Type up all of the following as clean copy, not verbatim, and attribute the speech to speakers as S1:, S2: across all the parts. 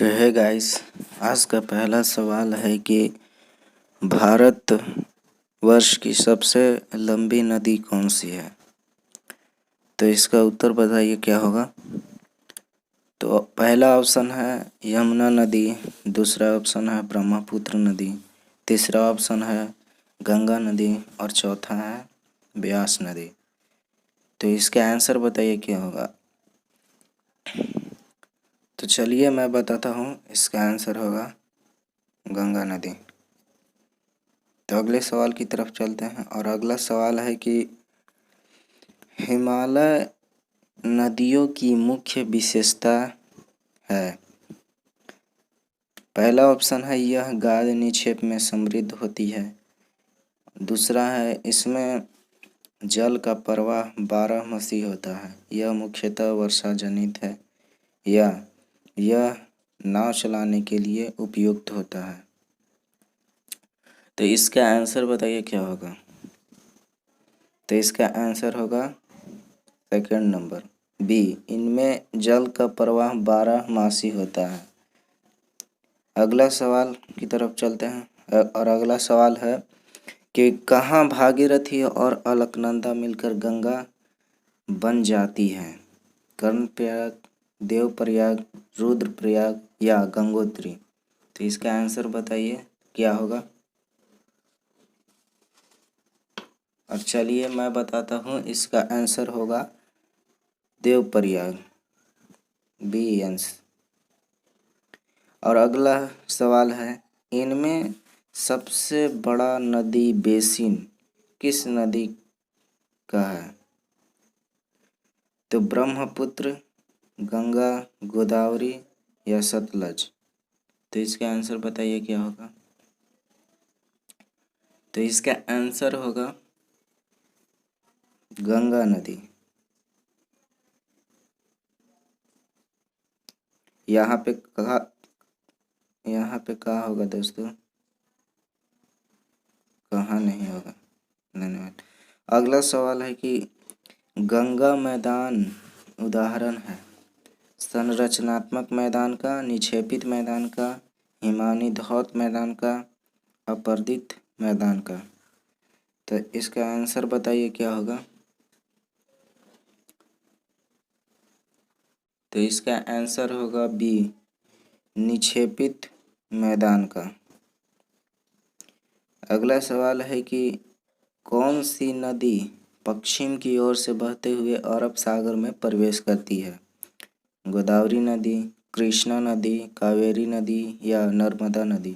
S1: तो है गाइस, आज का पहला सवाल है कि भारत वर्ष की सबसे लंबी नदी कौन सी है। तो इसका उत्तर बताइए क्या होगा। तो पहला ऑप्शन है यमुना नदी, दूसरा ऑप्शन है ब्रह्मपुत्र नदी, तीसरा ऑप्शन है गंगा नदी और चौथा है ब्यास नदी। तो इसका आंसर बताइए क्या होगा। तो चलिए मैं बताता हूँ, इसका आंसर होगा गंगा नदी। तो अगले सवाल की तरफ चलते हैं और अगला सवाल है कि हिमालय नदियों की मुख्य विशेषता है। पहला ऑप्शन है यह गाद निक्षेप में समृद्ध होती है। दूसरा है इसमें जल का प्रवाह 12 मासी होता है, यह मुख्यतः वर्षा जनित है। या यह नाव चलाने के लिए उपयुक्त होता है। तो इसका आंसर बताइए क्या होगा। तो इसका आंसर होगा सेकंड नंबर बी, इनमें जल का प्रवाह 12 मासी होता है। अगला सवाल की तरफ चलते हैं और अगला सवाल है कि कहाँ भागीरथी और अलकनंदा मिलकर गंगा बन जाती है। कर्णप्रयाग, देवप्रयाग, रुद्रप्रयाग या गंगोत्री। तो इसका आंसर बताइए क्या होगा। और चलिए मैं बताता हूँ, इसका आंसर होगा देवप्रयाग, बी आंसर। और अगला सवाल है इनमें सबसे बड़ा नदी बेसिन किस नदी का है। तो ब्रह्मपुत्र, गंगा, गोदावरी या सतलज। तो इसका आंसर बताइए क्या होगा। तो इसका आंसर होगा गंगा नदी। यहाँ पे कहा होगा दोस्तों, कहाँ नहीं होगा। धन्यवाद। अगला सवाल है कि गंगा मैदान उदाहरण है संरचनात्मक मैदान का, निक्षेपित मैदान का, हिमानीधौत मैदान का, अपर्दित मैदान का। तो इसका आंसर बताइए क्या होगा। तो इसका आंसर होगा बी, निक्षेपित मैदान का। अगला सवाल है कि कौन सी नदी पश्चिम की ओर से बहते हुए अरब सागर में प्रवेश करती है। गोदावरी नदी, कृष्णा नदी, कावेरी नदी या नर्मदा नदी।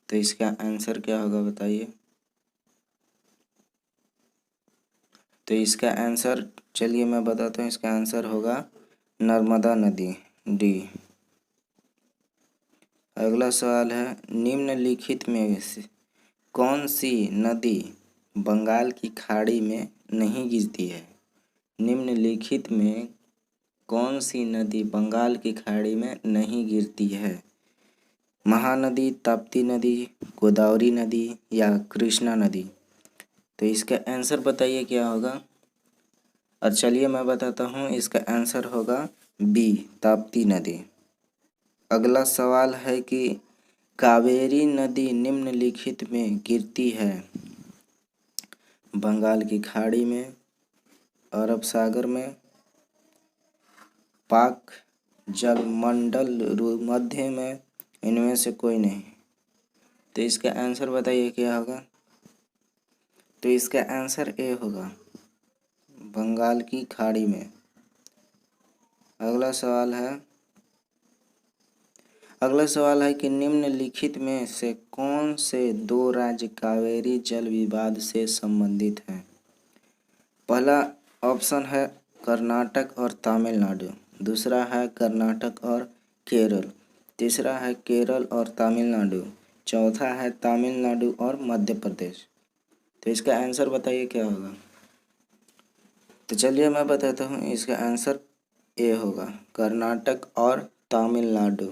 S1: तो इसका आंसर क्या होगा बताइए। तो इसका आंसर चलिए मैं बताता हूँ, इसका आंसर होगा नर्मदा नदी, डी। अगला सवाल है निम्नलिखित में से कौन सी नदी बंगाल की खाड़ी में नहीं गिरती है। निम्नलिखित में कौन सी नदी बंगाल की खाड़ी में नहीं गिरती है। महानदी, ताप्ती नदी, गोदावरी नदी या कृष्णा नदी। तो इसका आंसर बताइए क्या होगा। और चलिए मैं बताता हूँ, इसका आंसर होगा बी, ताप्ती नदी। अगला सवाल है कि कावेरी नदी निम्नलिखित में गिरती है बंगाल की खाड़ी में, अरब सागर में, पाक जलमंडल मध्य में, इनमें से कोई नहीं। तो इसका आंसर बताइए क्या होगा। तो इसका आंसर ए होगा, बंगाल की खाड़ी में। अगला सवाल है कि निम्नलिखित में से कौन से दो राज्य कावेरी जल विवाद से संबंधित हैं। पहला ऑप्शन है कर्नाटक और तमिलनाडु, दूसरा है कर्नाटक और केरल, तीसरा है केरल और तमिलनाडु, चौथा है तमिलनाडु और मध्य प्रदेश। तो इसका आंसर बताइए क्या होगा। तो चलिए मैं बताता हूँ, इसका आंसर ए होगा, कर्नाटक और तमिलनाडु।